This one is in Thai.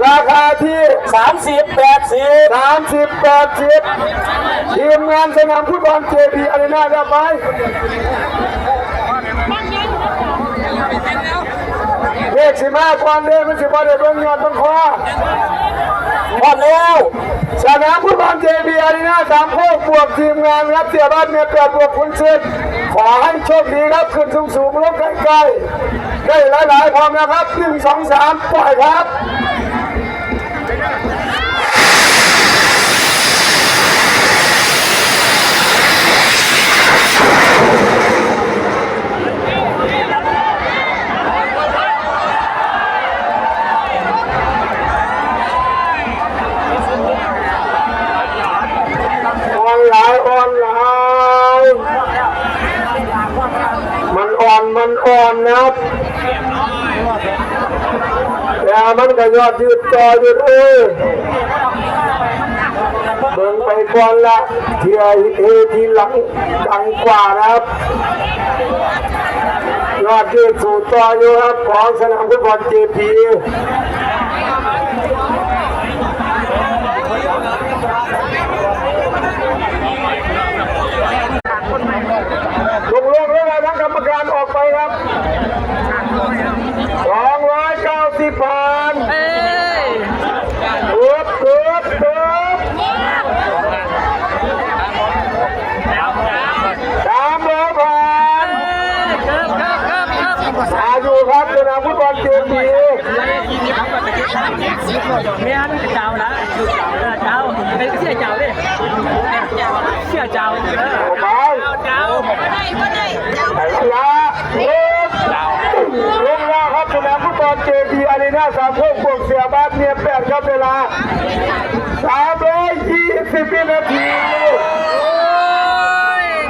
ราคาที่30-80ทีมงานสนามฟุตบอล JP อารีนาได้ไหมเลข15ก่อนเลยมัน15ได้เบิ่งยอดต้นคอพอแล้วสนามฟุตบอล JP อารีนา3 โคกบวกทีมงานครับเสียบ้านเนี่ย8บวกคุณเชิดขอให้โชคดีครับขึ้นสูงๆลงใกล้ๆได้หลายๆพร้อมนะครับ1 2 3ปล่อยครับออนไลน์มันอ่อนนะครับแต่มันก็ยอดยืดจอยืดเบิ่งไปก่อนละทีหลังดังกว่านะครับยอดยืดสู่จออยู่ครับของสนามฟุตบอล JPลงแล้วทั้งกรรมการออกไปครับ290ผ่านเกือบ300ผ่านอายุครับสนามฟุตบอล JP ไม่ฮันเจ้านะเจ้าเป็นเสียเจ้าดิเสียเจ้าเจ้าลงแล้วครับสนามฟุตบอล JP อารีนา3 โคกบวกเสียบ้านเนี่ย8ครับเวลา320 วินา